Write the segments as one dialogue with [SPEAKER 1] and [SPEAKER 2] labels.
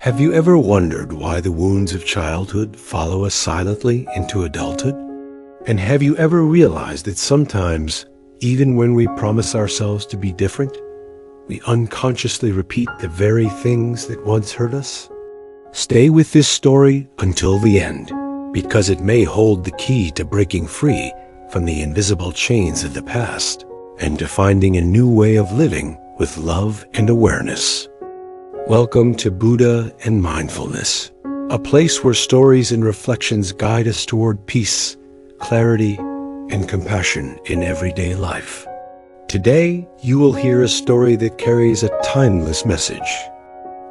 [SPEAKER 1] Have you ever wondered why the wounds of childhood follow us silently into adulthood? And have you ever realized that sometimes, even when we promise ourselves to be different, we unconsciously repeat the very things that once hurt us? Stay with this story until the end, because it may hold the key to breaking free from the invisible chains of the past and to finding a new way of living with love and awareness. Welcome to Buddha and Mindfulness, a place where stories and reflections guide us toward peace, clarity, and compassion in everyday life. Today, you will hear a story that carries a timeless message.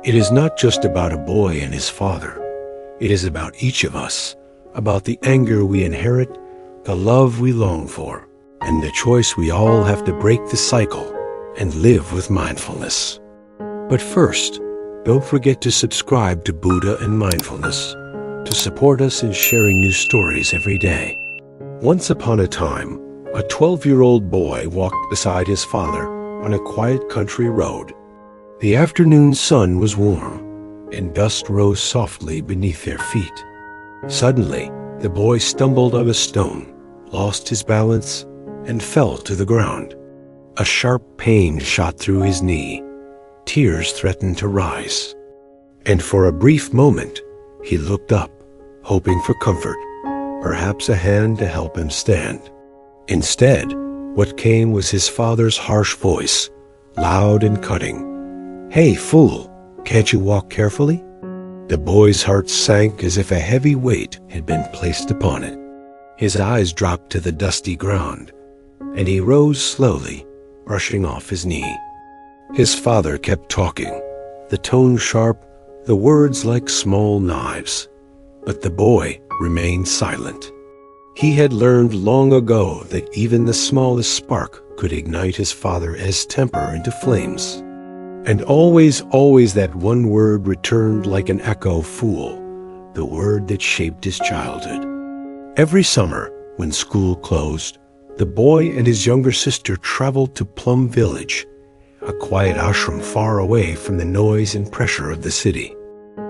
[SPEAKER 1] It is not just about a boy and his father. It is about each of us, about the anger we inherit, the love we long for, and the choice we all have to break the cycle and live with mindfulness. But first, don't forget to subscribe to Buddha and Mindfulness to support us in sharing new stories every day. Once upon a time, a 12-year-old boy walked beside his father on a quiet country road. The afternoon sun was warm, and dust rose softly beneath their feet. Suddenly, the boy stumbled on a stone, lost his balance, and fell to the ground. A sharp pain shot through his knee. Tears threatened to rise. And for a brief moment, he looked up, hoping for comfort, perhaps a hand to help him stand. Instead, what came was his father's harsh voice, loud and cutting. "Hey, fool, can't you walk carefully?" The boy's heart sank as if a heavy weight had been placed upon it. His eyes dropped to the dusty ground, and he rose slowly, brushing off his knee. His father kept talking, the tone sharp, the words like small knives. But the boy remained silent. He had learned long ago that even the smallest spark could ignite his father's temper into flames. And always that one word returned like an echo, fool, the word that shaped his childhood. Every summer, when school closed, the boy and his younger sister traveled to Plum Village, a quiet ashram far away from the noise and pressure of the city.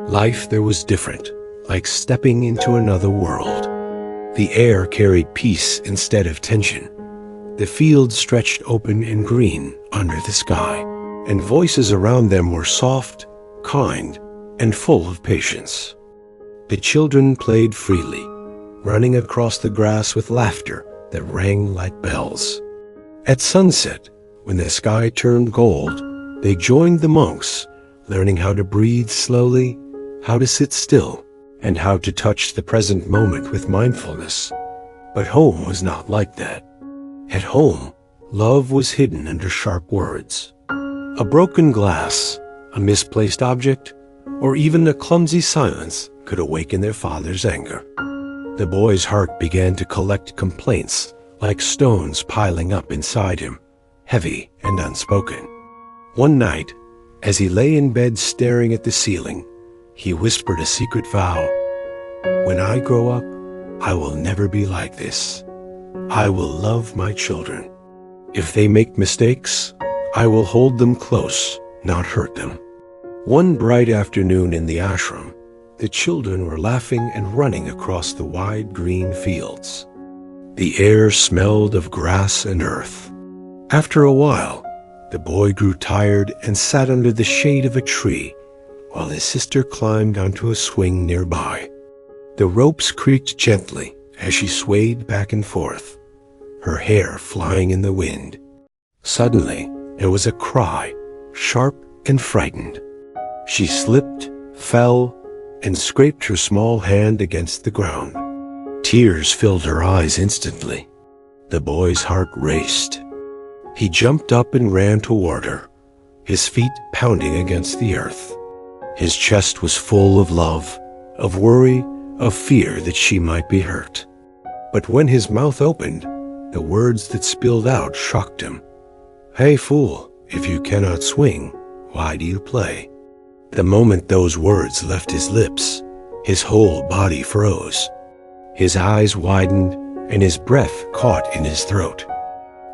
[SPEAKER 1] Life there was different, like stepping into another world. The air carried peace instead of tension. The fields stretched open and green under the sky, and voices around them were soft, kind, and full of patience. The children played freely, running across the grass with laughter that rang like bells. At sunset, when the sky turned gold, they joined the monks, learning how to breathe slowly, how to sit still, and how to touch the present moment with mindfulness. But home was not like that. At home, love was hidden under sharp words. A broken glass, a misplaced object, or even a clumsy silence could awaken their father's anger. The boy's heart began to collect complaints like stones piling up inside him, heavy and unspoken. One night, as he lay in bed staring at the ceiling, he whispered a secret vow. "When I grow up, I will never be like this. I will love my children. If they make mistakes, I will hold them close, not hurt them." One bright afternoon in the ashram, the children were laughing and running across the wide green fields. The air smelled of grass and earth. After a while, the boy grew tired and sat under the shade of a tree, while his sister climbed onto a swing nearby. The ropes creaked gently as she swayed back and forth, her hair flying in the wind. Suddenly, there was a cry, sharp and frightened. She slipped, fell, and scraped her small hand against the ground. Tears filled her eyes instantly. The boy's heart raced. He jumped up and ran toward her, his feet pounding against the earth. His chest was full of love, of worry, of fear that she might be hurt. But when his mouth opened, the words that spilled out shocked him. "Hey, fool, if you cannot swing, why do you play?" The moment those words left his lips, his whole body froze. His eyes widened, and his breath caught in his throat.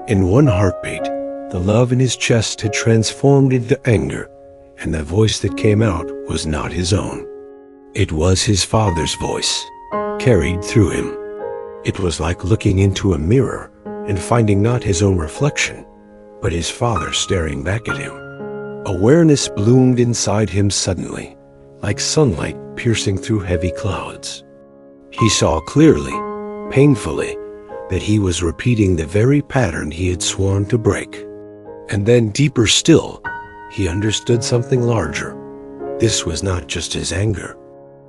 [SPEAKER 1] In one heartbeat, the love in his chest had transformed into anger, and the voice that came out was not his own. It was his father's voice, carried through him. It was like looking into a mirror and finding not his own reflection, but his father staring back at him. Awareness bloomed inside him suddenly, like sunlight piercing through heavy clouds. He saw clearly, painfully, that he was repeating the very pattern he had sworn to break. And then deeper still, he understood something larger. This was not just his anger.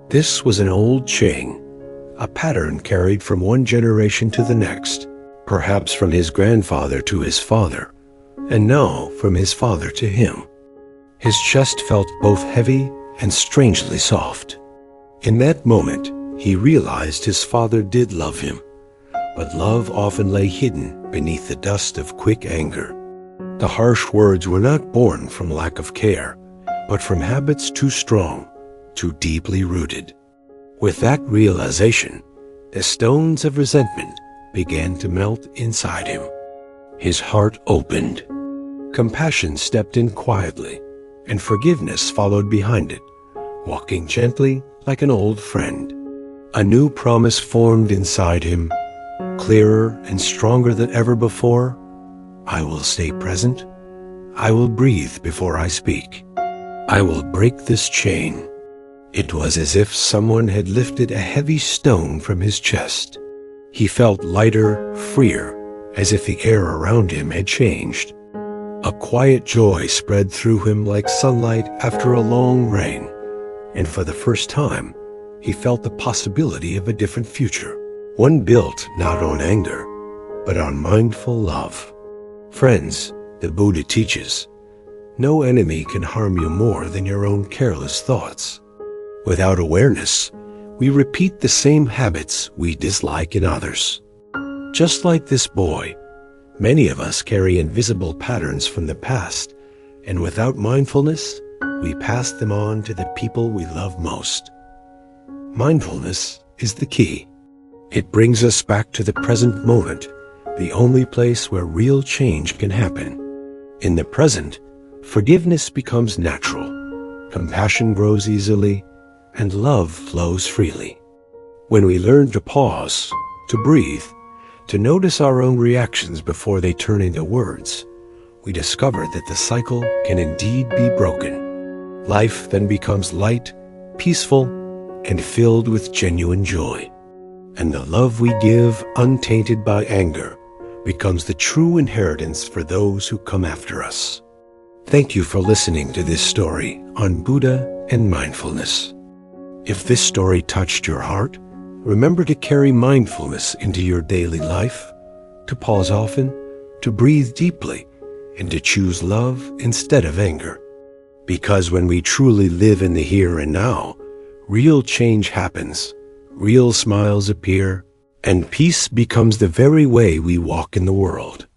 [SPEAKER 1] This was an old chain, a pattern carried from one generation to the next, perhaps from his grandfather to his father, and now from his father to him. His chest felt both heavy and strangely soft. In that moment, he realized his father did love him, but love often lay hidden beneath the dust of quick anger. The harsh words were not born from lack of care, but from habits too strong, too deeply rooted. With that realization, the stones of resentment began to melt inside him. His heart opened. Compassion stepped in quietly, and forgiveness followed behind it, walking gently like an old friend. A new promise formed inside him, clearer and stronger than ever before. I will stay present. I will breathe before I speak. I will break this chain. It was as if someone had lifted a heavy stone from his chest. He felt lighter, freer, as if the air around him had changed. A quiet joy spread through him like sunlight after a long rain, and for the first time, he felt the possibility of a different future, one built not on anger, but on mindful love. Friends, the Buddha teaches, no enemy can harm you more than your own careless thoughts. Without awareness, we repeat the same habits we dislike in others. Just like this boy, many of us carry invisible patterns from the past, and without mindfulness, we pass them on to the people we love most. Mindfulness is the key. It brings us back to the present moment, the only place where real change can happen. In the present, forgiveness becomes natural, compassion grows easily, and love flows freely. When we learn to pause, to breathe, to notice our own reactions before they turn into words, we discover that the cycle can indeed be broken. Life then becomes light, peaceful, and filled with genuine joy. And the love we give, untainted by anger, becomes the true inheritance for those who come after us. Thank you for listening to this story on Buddha and mindfulness. If this story touched your heart, remember to carry mindfulness into your daily life, to pause often, to breathe deeply, and to choose love instead of anger. Because when we truly live in the here and now, real change happens, real smiles appear, and peace becomes the very way we walk in the world.